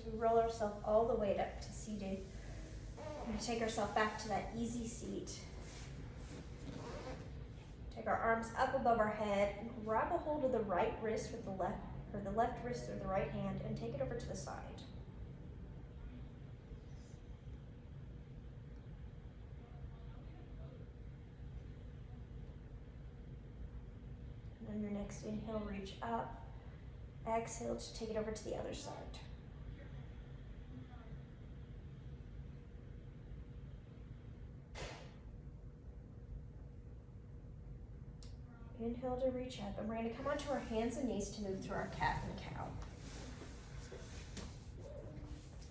as we roll ourselves all the way up to seated. We're going to take ourselves back to that easy seat. Take our arms up above our head and grab a hold of the right wrist with the left, or the left wrist with the right hand, and take it over to the side. And on your next inhale, reach up. Exhale to take it over to the other side. Inhale to reach up, and we're going to come onto our hands and knees to move through our cat and cow.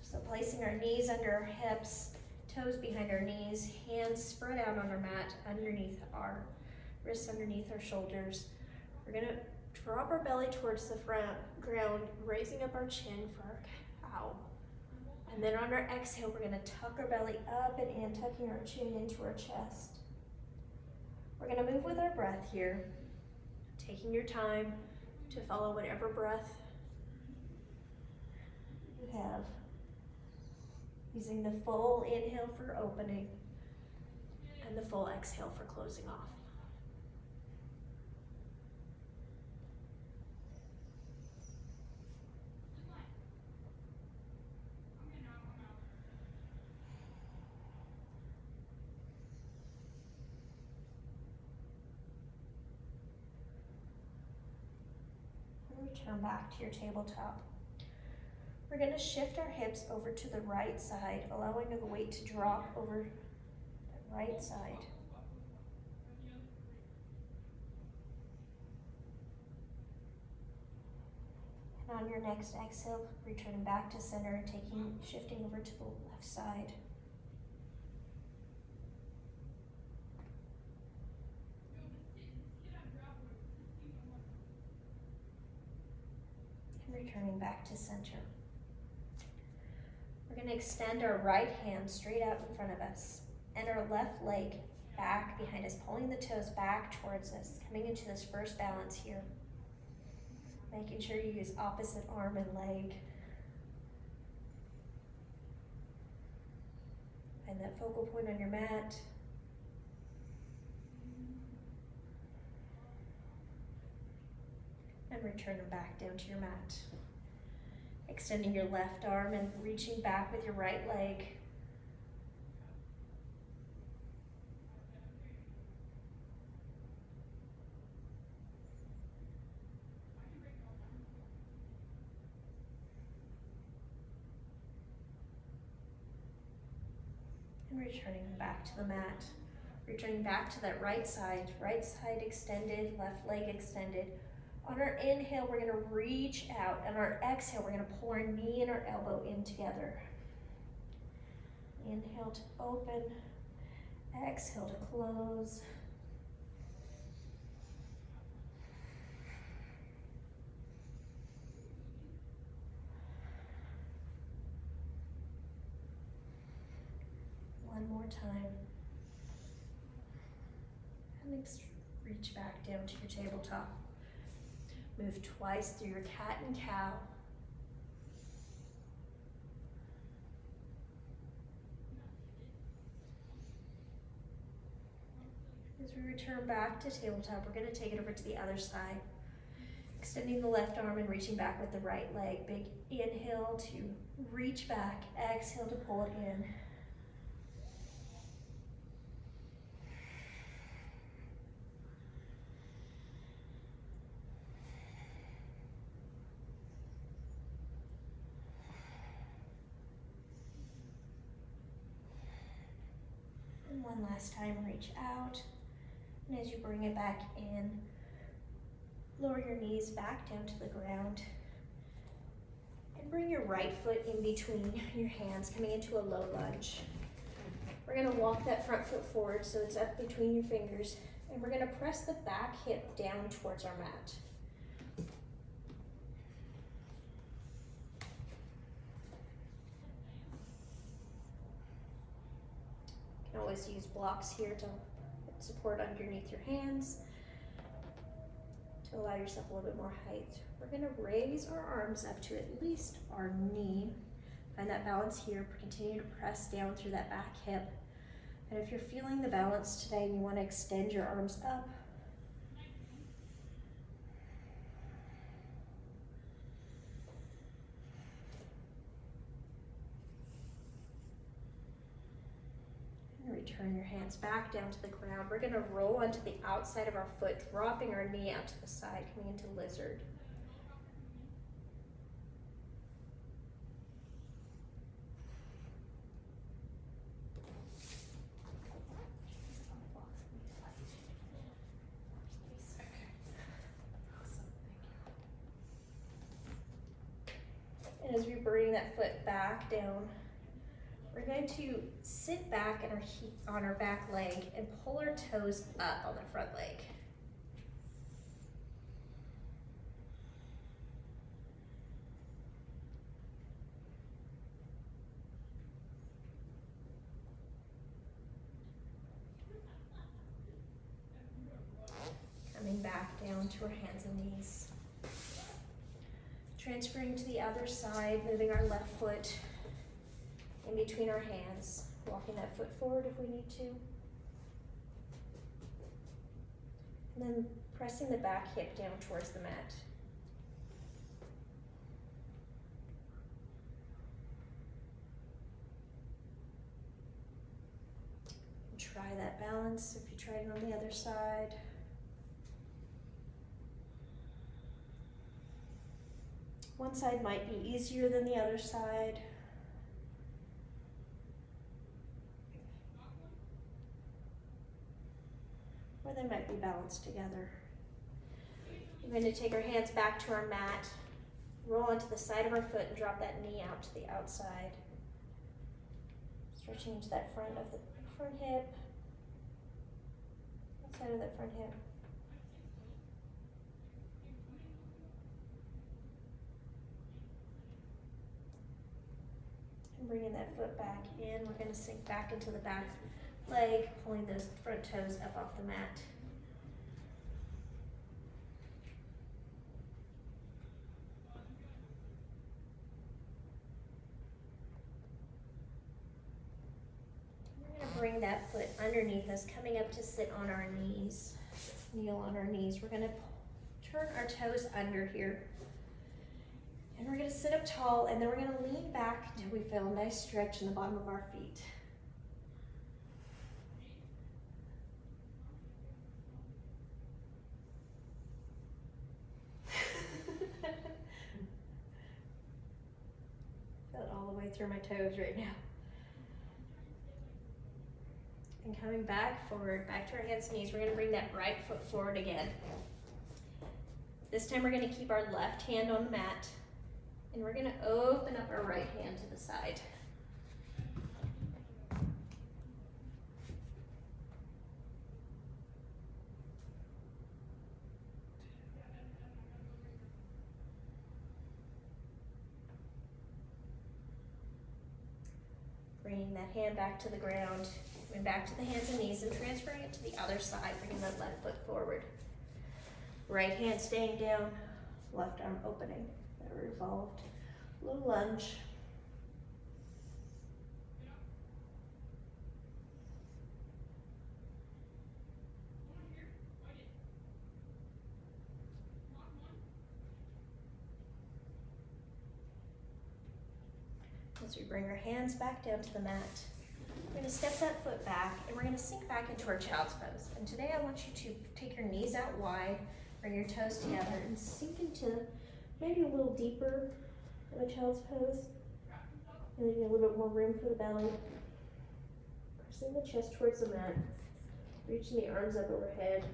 So placing our knees under our hips, toes behind our knees, hands spread out on our mat underneath our wrists, underneath our shoulders. We're going to drop our belly towards the ground, raising up our chin for our cow. And then on our exhale, we're going to tuck our belly up and in, tucking our chin into our chest. We're going to move with our breath here, taking your time to follow whatever breath you have. Using the full inhale for opening and the full exhale for closing off. Return back to your tabletop. We're going to shift our hips over to the right side, allowing the weight to drop over the right side. And on your next exhale, returning back to center and shifting over to the left side. Returning back to center. We're going to extend our right hand straight out in front of us and our left leg back behind us, pulling the toes back towards us, coming into this first balance here. Making sure you use opposite arm and leg. Find that focal point on your mat. And return them back down to your mat. Extending your left arm and reaching back with your right leg. And returning back to the mat. Returning back to that right side extended, left leg extended. On our inhale, we're going to reach out, and our exhale, we're going to pull our knee and our elbow in together. Inhale to open, exhale to close. One more time. And reach back down to your tabletop. Move twice through your cat and cow. As we return back to tabletop, we're going to take it over to the other side. Extending the left arm and reaching back with the right leg. Big inhale to reach back, exhale to pull it in. One last time, reach out, and as you bring it back in, lower your knees back down to the ground, and bring your right foot in between your hands, coming into a low lunge. We're going to walk that front foot forward so it's up between your fingers, and we're going to press the back hip down towards our mat. Always use blocks here to support underneath your hands to allow yourself a little bit more height. We're going to raise our arms up to at least our knee, Find that balance here. Continue to press down through that back hip. And if you're feeling the balance today and you want to extend your arms up, and return your hands back down to the ground. We're going to roll onto the outside of our foot, dropping our knee out to the side, coming into lizard. And as we bring that foot back down, we're going to sit back on our back leg and pull our toes up on the front leg. Coming back down to our hands and knees. Transferring to the other side, moving our left foot in between our hands, walking that foot forward if we need to. And then pressing the back hip down towards the mat. And try that balance if you tried it on the other side. One side might be easier than the other side. Or they might be balanced together. We're going to take our hands back to our mat, roll onto the side of our foot and drop that knee out to the outside. Stretching into that front of the front hip, outside of that front hip. Bringing that foot back in, we're going to sink back into the back leg, pulling those front toes up off the mat. We're going to bring that foot underneath us, coming up to sit on our knees, kneel on our knees. We're going to turn our toes under here. And we're going to sit up tall, and then we're going to lean back until we feel a nice stretch in the bottom of our feet. Feel it all the way through my toes right now. And coming back forward, back to our hands and knees, we're going to bring that right foot forward again. This time we're going to keep our left hand on the mat. And we're going to open up our right hand to the side. Bringing that hand back to the ground, and back to the hands and knees, and transferring it to the other side, bringing that left foot forward. Right hand staying down, left arm opening. Revolved, little lunge. As we bring our hands back down to the mat, we're going to step that foot back and we're going to sink back into our child's pose. And today I want you to take your knees out wide, bring your toes together, and sink into maybe a little deeper in a child's pose. Maybe a little bit more room for the belly. Pressing the chest towards the mat. Reaching the arms up overhead.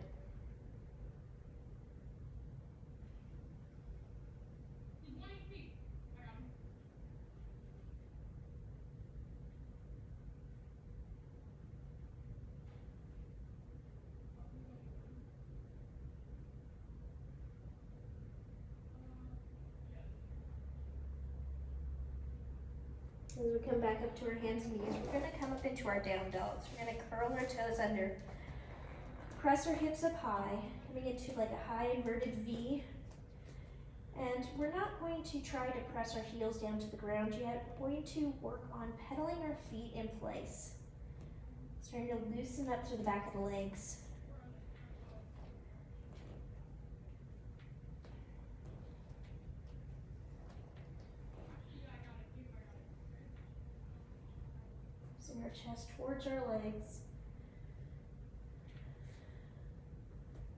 As we come back up to our hands and knees, we're going to come up into our down dogs. We're going to curl our toes under, press our hips up high, coming into like a high inverted V. And we're not going to try to press our heels down to the ground yet. We're going to work on pedaling our feet in place. Starting to loosen up through the back of the legs. Loosening our chest towards our legs.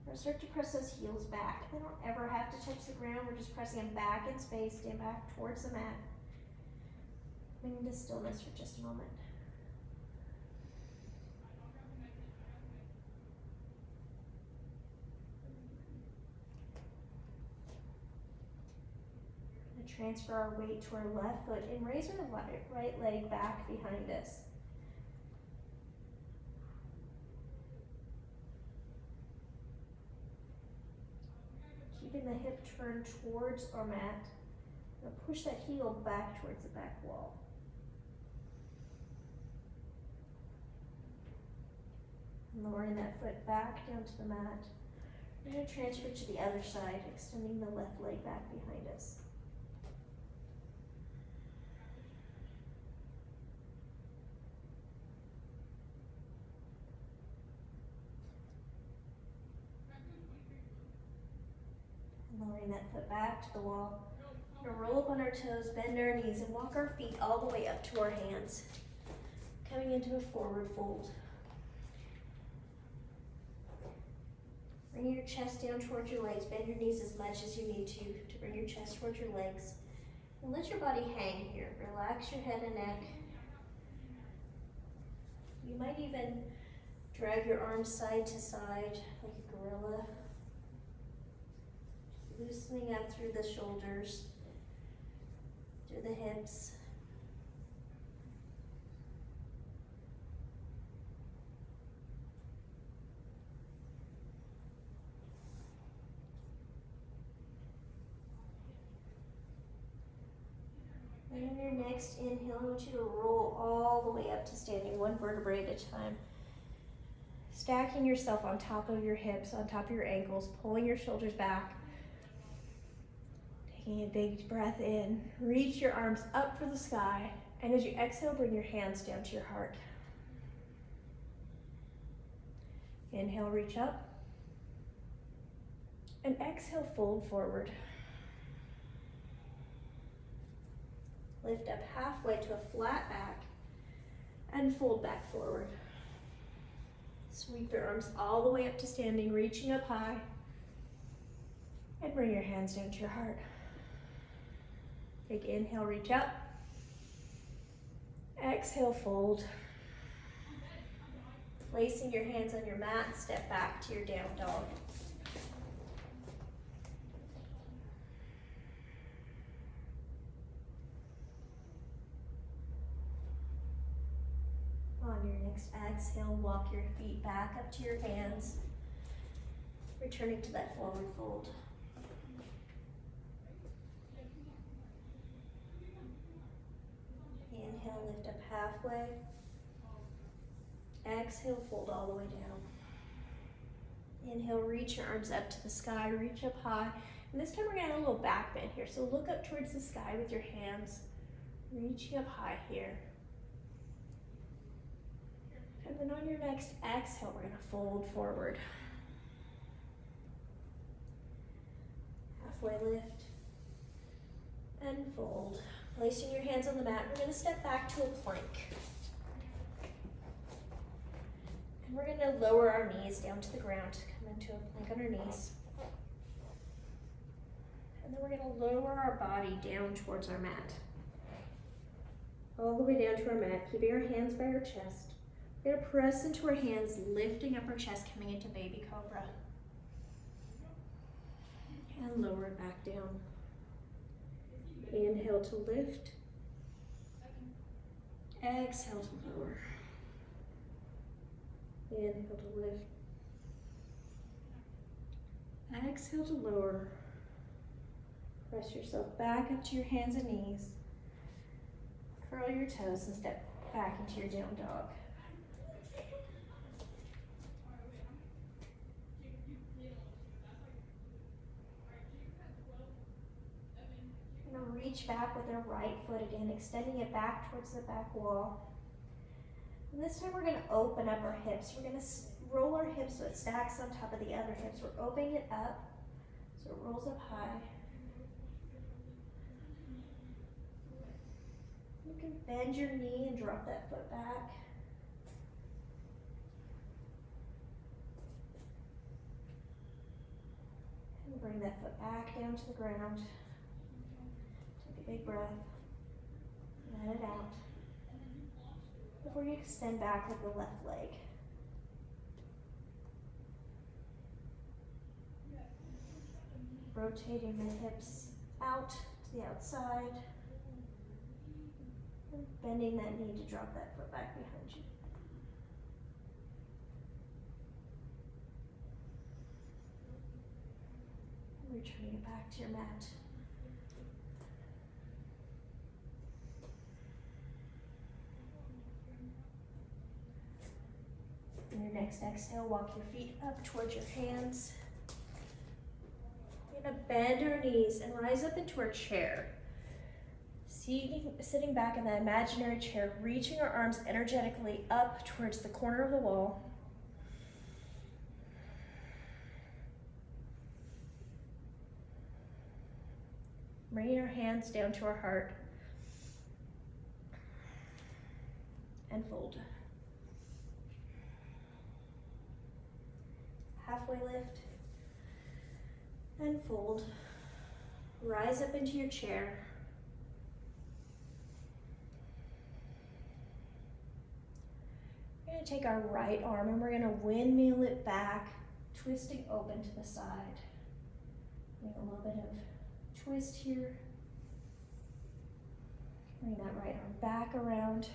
We're gonna start to press those heels back. They don't ever have to touch the ground. We're just pressing them back in space, stand back towards the mat. Bring into stillness for just a moment. We're gonna transfer our weight to our left foot and raise our right leg back behind us. Keeping the hip turned towards our mat. Now push that heel back towards the back wall. And lowering that foot back down to the mat. We're going to transfer to the other side, extending the left leg back behind us. Lowering that foot back to the wall. We're gonna roll up on our toes, bend our knees, and walk our feet all the way up to our hands. Coming into a forward fold. Bring your chest down towards your legs. Bend your knees as much as you need to bring your chest towards your legs. And let your body hang here. Relax your head and neck. You might even drag your arms side to side like a gorilla. Loosening up through the shoulders, through the hips. And on your next inhale, I want you to roll all the way up to standing, one vertebrae at a time. Stacking yourself on top of your hips, on top of your ankles, pulling your shoulders back. Taking a big breath in, reach your arms up for the sky, and as you exhale, bring your hands down to your heart. Inhale, reach up, and exhale, fold forward. Lift up halfway to a flat back, and fold back forward. Sweep your arms all the way up to standing, reaching up high, and bring your hands down to your heart. Big inhale, reach up. Exhale, fold. Placing your hands on your mat, step back to your down dog. On your next exhale, walk your feet back up to your hands, returning to that forward fold. Inhale, lift up halfway. Exhale, fold all the way down. Inhale, reach your arms up to the sky, reach up high. And this time we're gonna have a little back bend here. So look up towards the sky with your hands, reaching up high here. And then on your next exhale, we're gonna fold forward. Halfway lift and fold. Placing your hands on the mat, we're gonna step back to a plank. And we're gonna lower our knees down to the ground, come into a plank on our knees. And then we're gonna lower our body down towards our mat. All the way down to our mat, keeping our hands by our chest. We're gonna press into our hands, lifting up our chest, coming into baby cobra. And lower it back down. Inhale to lift. Exhale to lower. Inhale to lift. Exhale to lower. Press yourself back up to your hands and knees. Curl your toes and step back into your down dog. reach back with our right foot again, extending it back towards the back wall. And this time we're gonna open up our hips. We're gonna roll our hips so it stacks on top of the other hips. We're opening it up so it rolls up high. You can bend your knee and drop that foot back. And bring that foot back down to the ground. Take a big breath. Let it out. Before you extend back with the left leg. Rotating the hips out to the outside. And bending that knee to drop that foot back behind you. And returning it back to your mat. In your next exhale, walk your feet up towards your hands. We're gonna bend our knees and rise up into our chair. Sitting back in that imaginary chair, reaching our arms energetically up towards the corner of the wall. Bringing our hands down to our heart. And fold. Halfway lift. And fold. Rise up into your chair. We're going to take our right arm and we're going to windmill it back, twisting open to the side. Make a little bit of twist here. Bring that right arm back around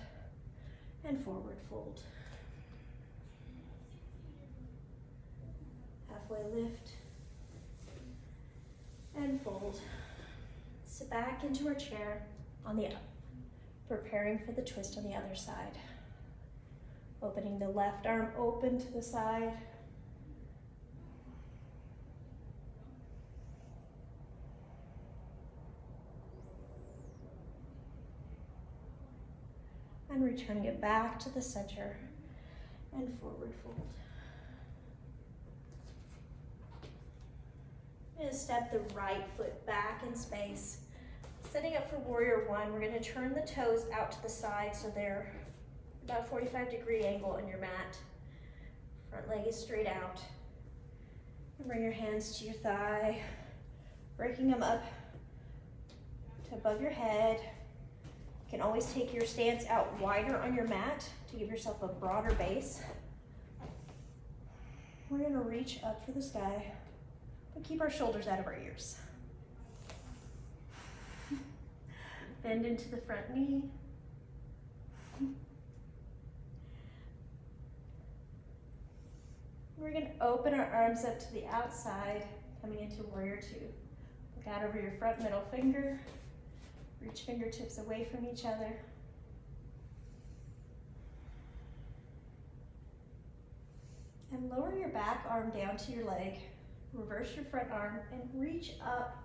and forward fold. Halfway lift and fold. Sit back into our chair on the up, preparing for the twist on the other side. Opening the left arm open to the side. And returning it back to the center and forward fold. I'm going to step the right foot back in space. Setting up for warrior one, we're going to turn the toes out to the side so they're about a 45-degree angle on your mat. Front leg is straight out. And bring your hands to your thigh, breaking them up to above your head. You can always take your stance out wider on your mat to give yourself a broader base. We're going to reach up for the sky, but keep our shoulders out of our ears. Bend into the front knee. We're going to open our arms up to the outside, coming into warrior two. Look out over your front middle finger. Reach fingertips away from each other. And lower your back arm down to your leg. Reverse your front arm and reach up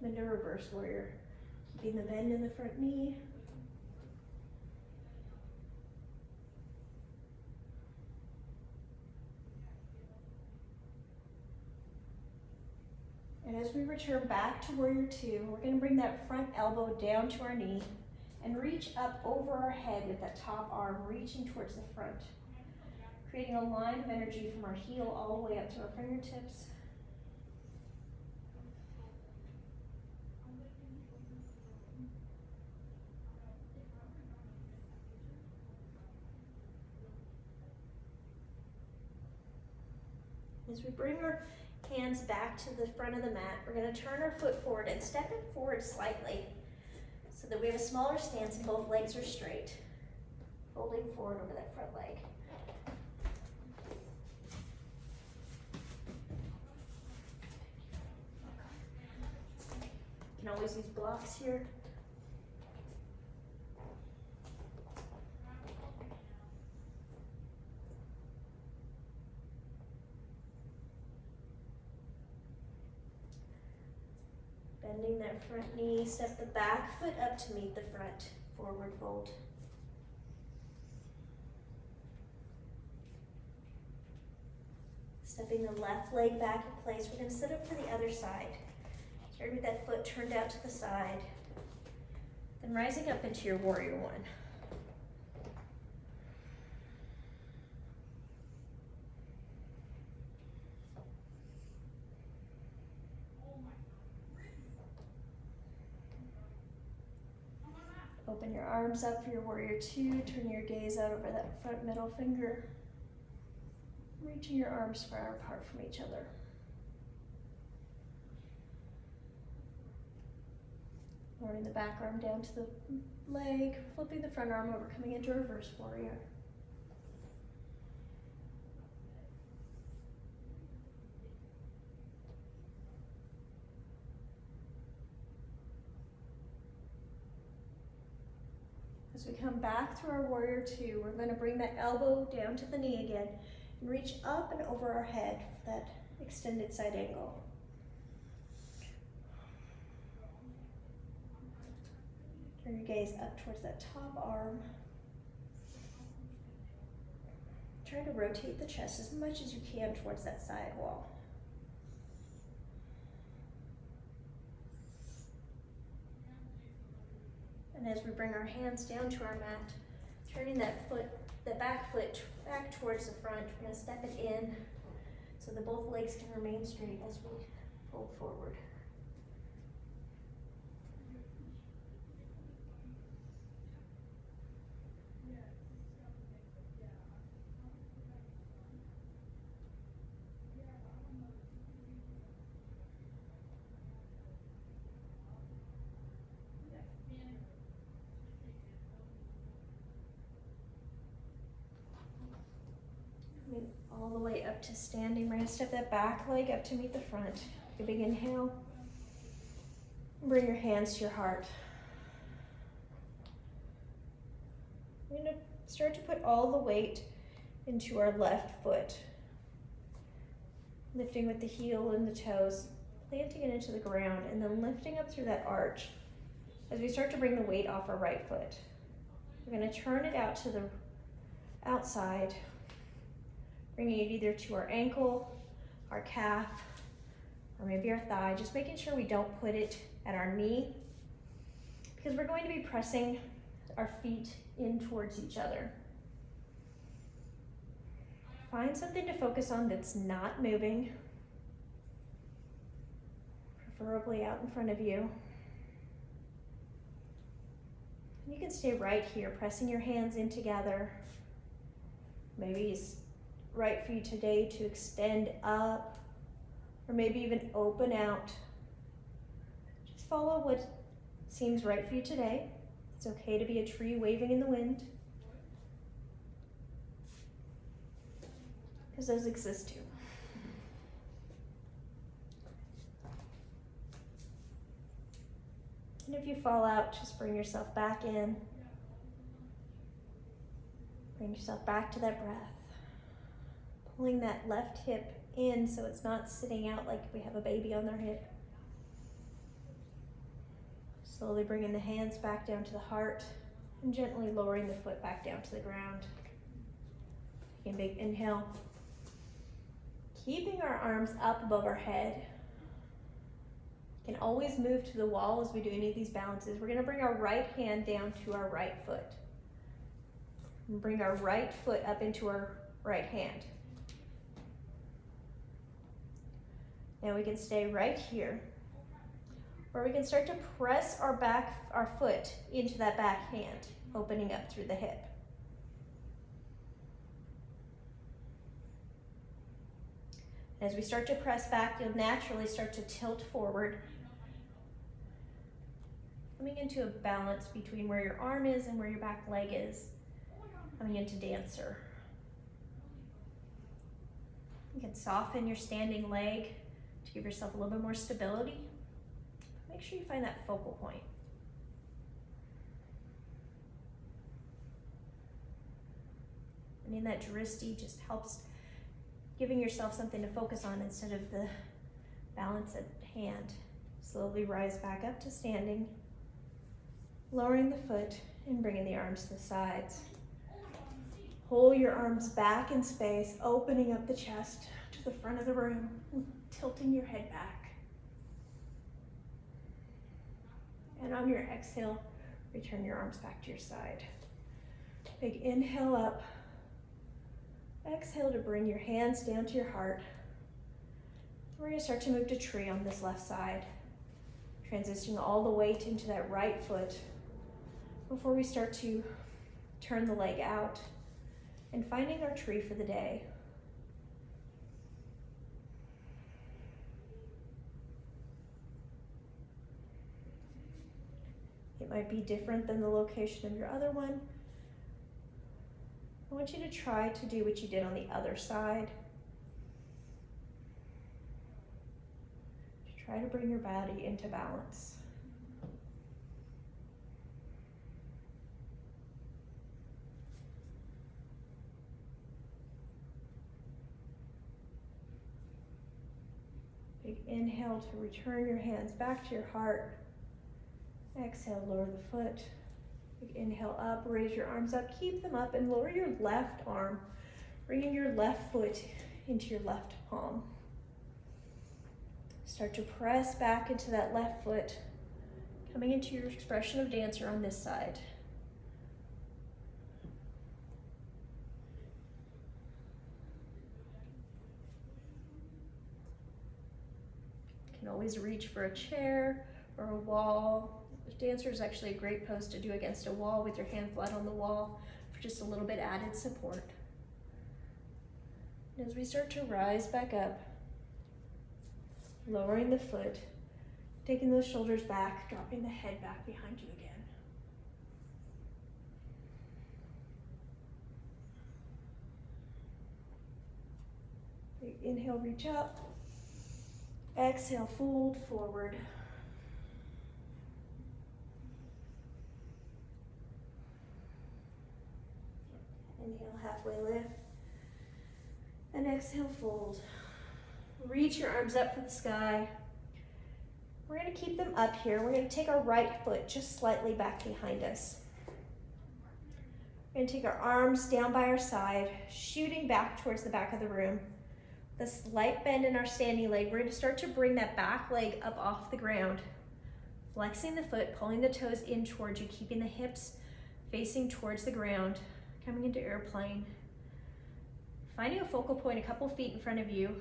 into reverse warrior. Keeping the bend in the front knee. And as we return back to warrior two, we're going to bring that front elbow down to our knee and reach up over our head with that top arm reaching towards the front, creating a line of energy from our heel all the way up to our fingertips. As we bring our hands back to the front of the mat, we're going to turn our foot forward and step it forward slightly so that we have a smaller stance and both legs are straight. Folding forward over that front leg. You can always use blocks here. Bending that front knee, step the back foot up to meet the front, forward fold. Stepping the left leg back in place, we're gonna sit up to the other side. Start with that foot turned out to the side. Then rising up into your warrior one. Open your arms up for your warrior two. Turn your gaze out over that front middle finger. Reaching your arms far apart from each other. Lowering the back arm down to the leg, flipping the front arm over, coming into reverse warrior. As we come back through our warrior two, we're going to bring that elbow down to the knee again and reach up and over our head for that extended side angle. Turn your gaze up towards that top arm. Try to rotate the chest as much as you can towards that side wall. And as we bring our hands down to our mat, turning that foot, the back foot back towards the front, we're going to step it in so that both legs can remain straight as we fold forward. All the way up to standing. We're going to step that back leg up to meet the front. Take a big inhale. Bring your hands to your heart. We're going to start to put all the weight into our left foot. Lifting with the heel and the toes, planting it into the ground, and then lifting up through that arch. As we start to bring the weight off our right foot, we're going to turn it out to the outside, bringing it either to our ankle, our calf, or maybe our thigh, just making sure we don't put it at our knee because we're going to be pressing our feet in towards each other. Find something to focus on that's not moving, preferably out in front of you. You can stay right here, pressing your hands in together. Maybe it's right for you today to extend up, or maybe even open out. Just follow what seems right for you today. It's okay to be a tree waving in the wind, because those exist too. And if you fall out, just bring yourself back in. Bring yourself back to that breath. Pulling that left hip in so it's not sitting out like we have a baby on their hip. Slowly bringing the hands back down to the heart and gently lowering the foot back down to the ground. Taking a big inhale. Keeping our arms up above our head. Can always move to the wall as we do any of these balances. We're going to bring our right hand down to our right foot. And bring our right foot up into our right hand. Now we can stay right here, or we can start to press our foot into that back hand, opening up through the hip. As we start to press back, you'll naturally start to tilt forward, coming into a balance between where your arm is and where your back leg is, coming into dancer. You can soften your standing leg to give yourself a little bit more stability. Make sure you find that focal point. And in that drishti just helps giving yourself something to focus on instead of the balance at hand. Slowly rise back up to standing, lowering the foot and bringing the arms to the sides. Hold your arms back in space, opening up the chest to the front of the room, tilting your head back. And on your exhale, return your arms back to your side. Big inhale up. Exhale to bring your hands down to your heart. We're going to start to move to tree on this left side, transitioning all the weight into that right foot before we start to turn the leg out and finding our tree for the day. It might be different than the location of your other one. I want you to try to do what you did on the other side. Try to bring your body into balance. Big inhale to return your hands back to your heart. Exhale, lower the foot. Big inhale up, raise your arms up, keep them up, and lower your left arm, bringing your left foot into your left palm. Start to press back into that left foot, coming into your expression of dancer on this side. You can always reach for a chair or a wall. Dancer is actually a great pose to do against a wall with your hand flat on the wall for just a little bit added support. And as we start to rise back up, lowering the foot, taking those shoulders back, dropping the head back behind you again. Big inhale, reach up. Exhale, fold forward. Inhale, halfway lift. And exhale, fold. Reach your arms up for the sky. We're going to keep them up here. We're going to take our right foot just slightly back behind us. We're going to take our arms down by our side, shooting back towards the back of the room. With a slight bend in our standing leg, we're going to start to bring that back leg up off the ground. Flexing the foot, pulling the toes in towards you, keeping the hips facing towards the ground, coming into airplane. Finding a focal point a couple feet in front of you,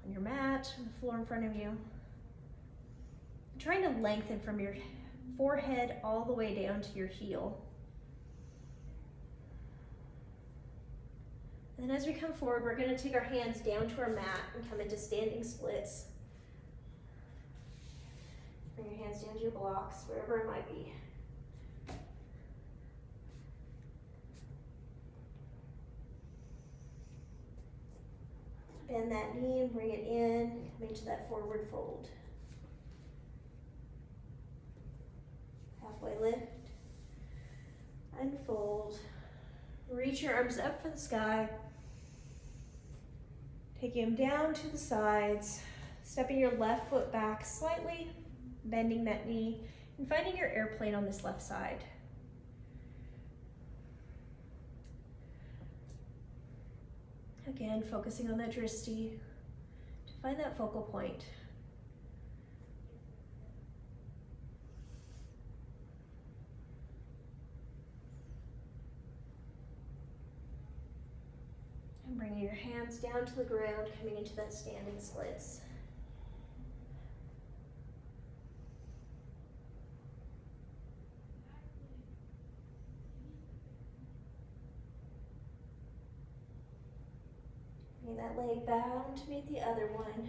on your mat, on the floor in front of you. Trying to lengthen from your forehead all the way down to your heel. And then as we come forward, we're going to take our hands down to our mat and come into standing splits. Bring your hands down to your blocks, wherever it might be. Bend that knee and bring it in, coming to that forward fold. Halfway lift, unfold. Reach your arms up for the sky. Taking them down to the sides, stepping your left foot back slightly, bending that knee, and finding your airplane on this left side. Again, focusing on that drishti to find that focal point. And bringing your hands down to the ground, coming into that standing splits. Bring that leg down to meet the other one.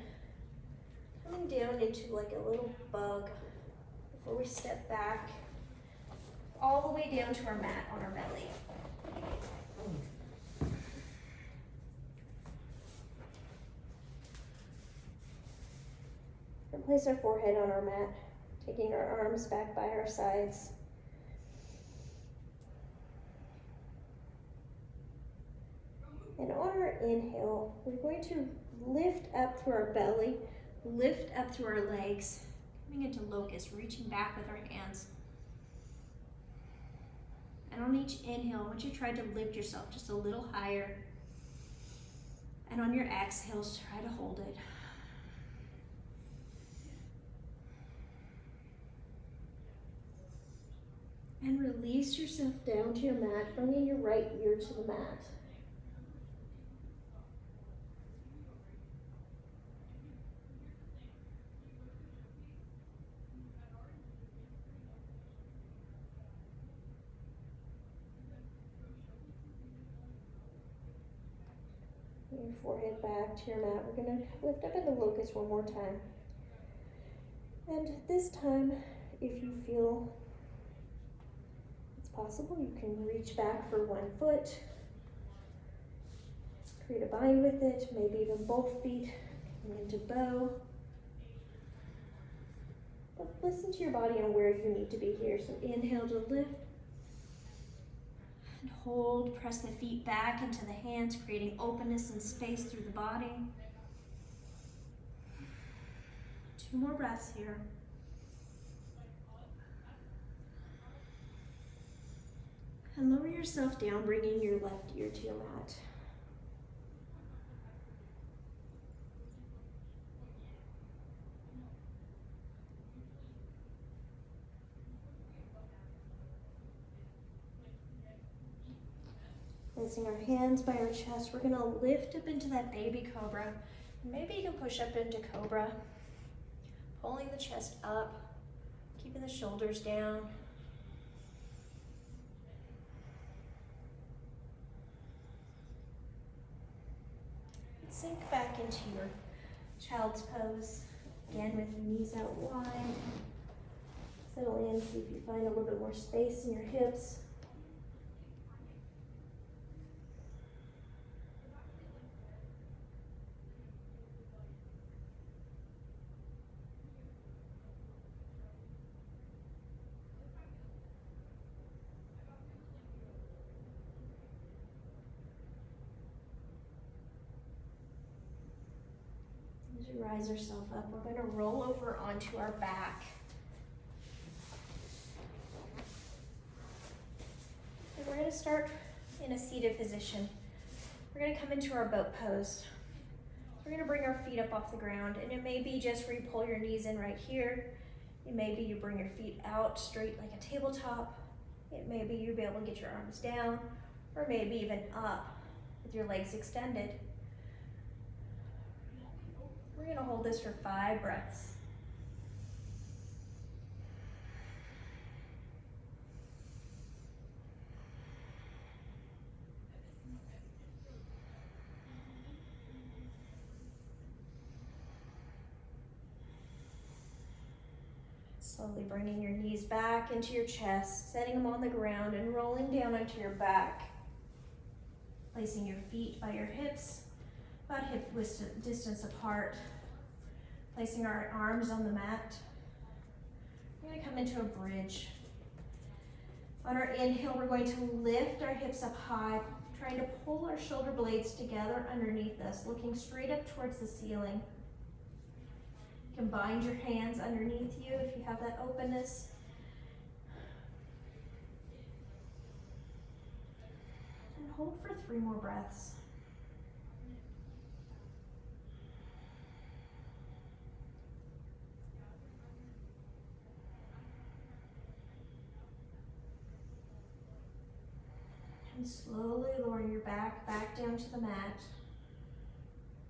Coming down into like a little bug before we step back all the way down to our mat on our belly. And place our forehead on our mat, taking our arms back by our sides. And on our inhale, we're going to lift up through our belly, lift up through our legs, coming into locust, reaching back with our hands. And on each inhale, I want you to try to lift yourself just a little higher. And on your exhales, try to hold it. And release yourself down to your mat, bringing your right ear to the mat. Bring your forehead back to your mat. We're going to lift up into locust one more time. And this time, if you feel it's possible, you can reach back for one foot. Create a bind with it, maybe even both feet coming into bow. But listen to your body on where you need to be here. So inhale to lift. And hold, press the feet back into the hands, creating openness and space through the body. 2 more breaths here. And lower yourself down, bringing your left ear to your mat. Placing our hands by our chest, we're going to lift up into that baby cobra. Maybe you can push up into cobra, pulling the chest up, keeping the shoulders down. Sink back into your child's pose, again with your knees out wide. Settle in, see if you find a little bit more space in your hips. As we rise ourselves up, we're going to roll over onto our back. And we're going to start in a seated position. We're going to come into our boat pose. We're going to bring our feet up off the ground, and it may be just where you pull your knees in right here. It may be you bring your feet out straight like a tabletop. It may be you'll be able to get your arms down, or maybe even up with your legs extended. We're going to hold this for 5 breaths. Slowly bringing your knees back into your chest, setting them on the ground and rolling down onto your back. Placing your feet by your hips, about hip distance apart. Placing our arms on the mat. We're going to come into a bridge. On our inhale, we're going to lift our hips up high, trying to pull our shoulder blades together underneath us, looking straight up towards the ceiling. You can bind your hands underneath you if you have that openness. And hold for 3 more breaths. And slowly lower your back down to the mat.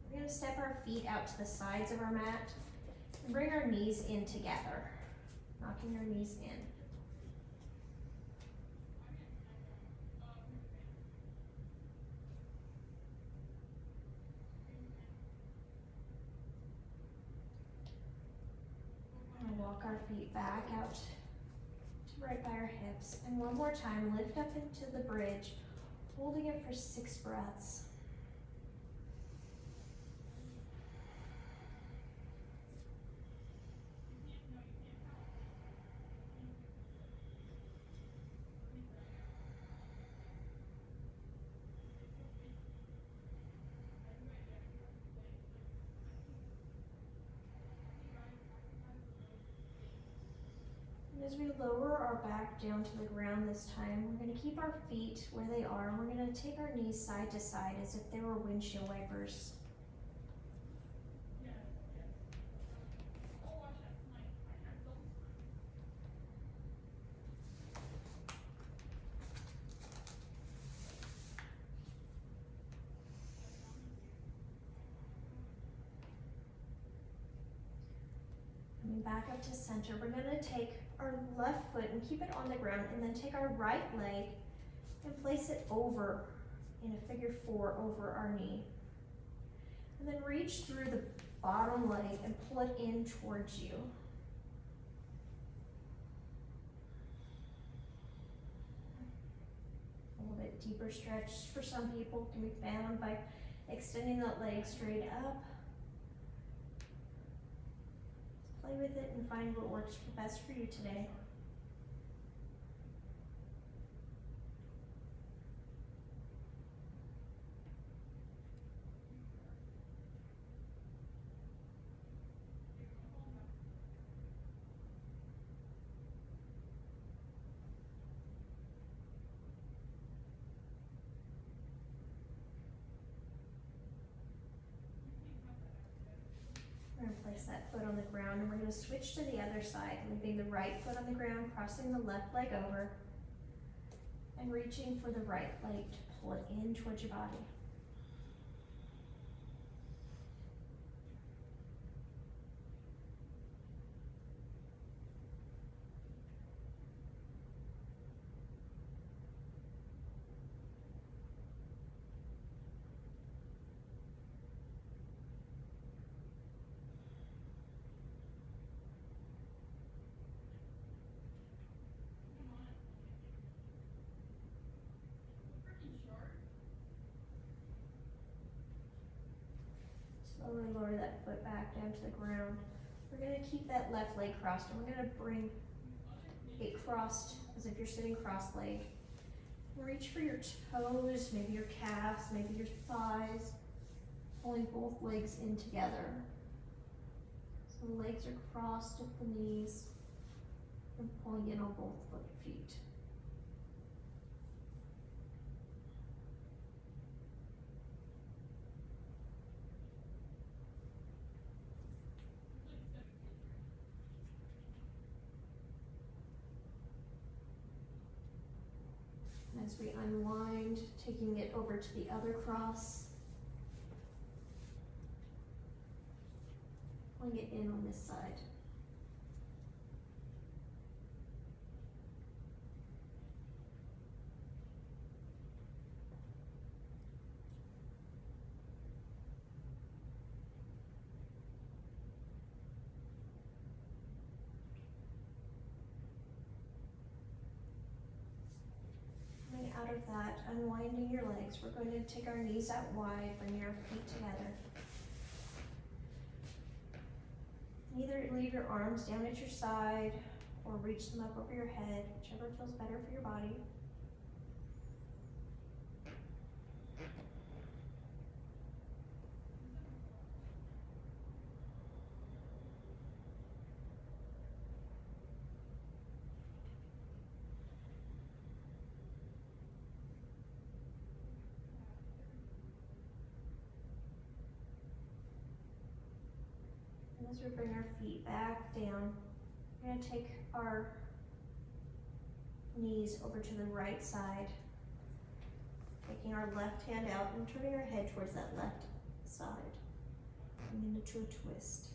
We're going to step our feet out to the sides of our mat and bring our knees in together, knocking our knees in. And walk our feet back out to right by our hips. And one more time, lift up into the bridge, holding it for 6 breaths. And as we lower our back down to the ground this time, we're going to keep our feet where they are, and we're going to take our knees side to side as if they were windshield wipers. Coming back up to center, we're going to take our left foot and keep it on the ground, and then take our right leg and place it over in a figure 4 over our knee. And then reach through the bottom leg and pull it in towards you. A little bit deeper stretch for some people can be found by extending that leg straight up. Play with it and find what works best for you today. We're going to place that foot on the ground, and we're going to switch to the other side, leaving the right foot on the ground, crossing the left leg over, and reaching for the right leg to pull it in towards your body. Slowly lower that foot back down to the ground. We're going to keep that left leg crossed, and we're going to bring it crossed as if you're sitting cross-legged. Reach for your toes, maybe your calves, maybe your thighs, pulling both legs in together. So the legs are crossed at the knees and pulling in on both feet. As we unwind, taking it over to the other cross, pulling it in on this side. Out of that, unwinding your legs, we're going to take our knees out wide, bring our feet together. Either leave your arms down at your side or reach them up over your head, whichever feels better for your body. As we bring our feet back down, we're going to take our knees over to the right side, taking our left hand out and turning our head towards that left side, coming into a twist.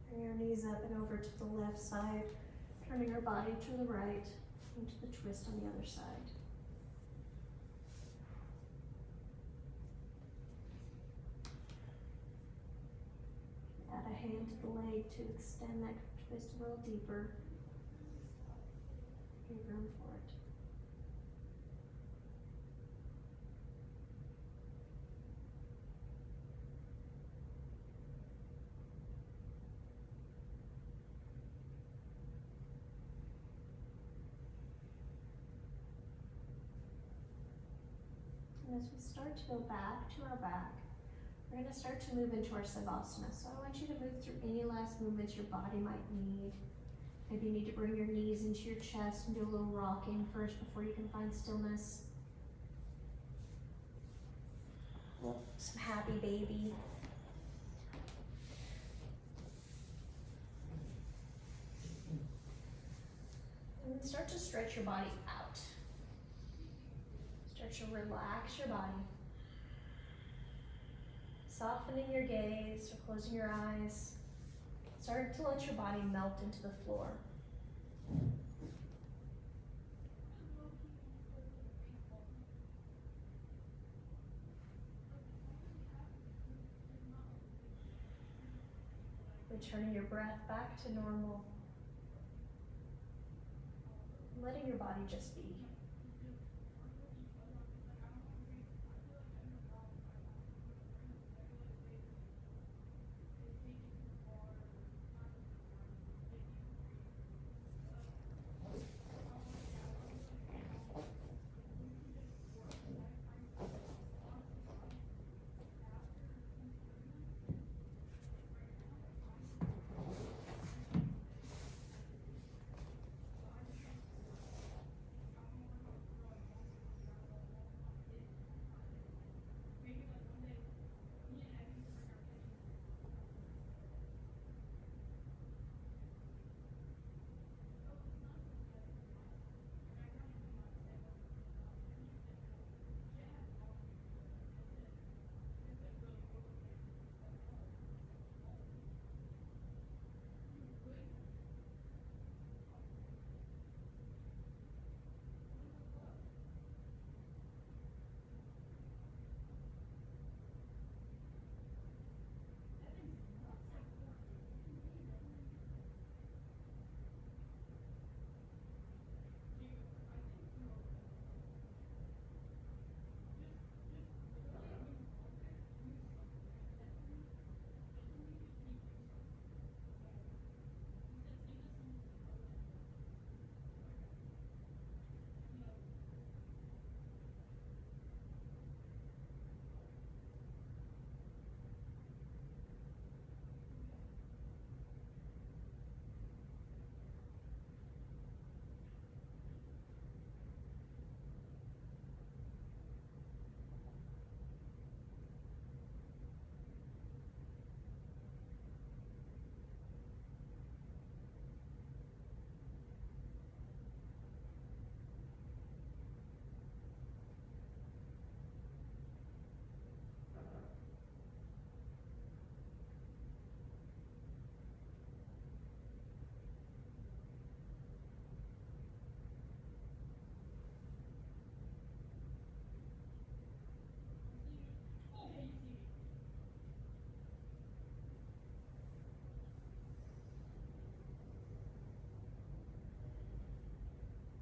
Bring our knees up and over to the left side, turning our body to the right, into the twist on the other side. Add a hand to the leg to extend that twist a little deeper. Give room for it. as we start to go back to our back, we're gonna start to move into our Savasana. So I want you to move through any last movements your body might need. Maybe you need to bring your knees into your chest and do a little rocking first before you can find stillness. Some happy baby. And then start to stretch your body out. Start to relax your body. Softening your gaze or closing your eyes. Start to let your body melt into the floor. Returning your breath back to normal. Letting your body just be.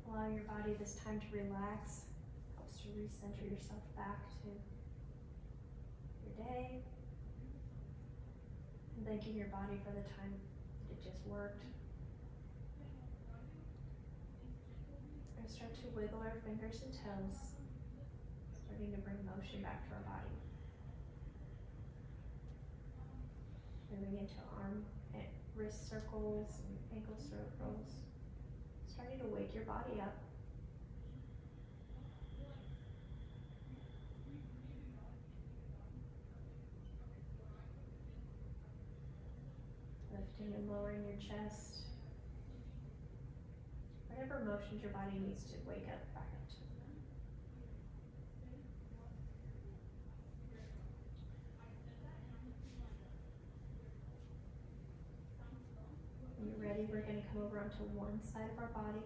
Allow your body this time to relax. Helps to recenter yourself back to your day. And thanking your body for the time that it just worked. We're going to start to wiggle our fingers and toes, starting to bring motion back to our body. Moving into arm and wrist circles and ankle circles. Starting to wake your body up. Lifting and lowering your chest. Whatever motions your body needs to wake up back up to. When you're ready, we're going to come over onto one side of our body.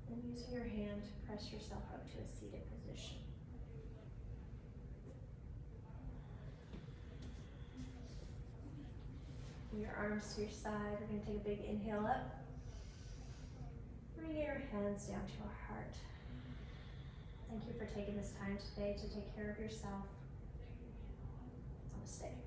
And using your hand to press yourself up to a seated position. Your arms to your side. We're going to take a big inhale up. Bring your hands down to our heart. Thank you for taking this time today to take care of yourself. to stay.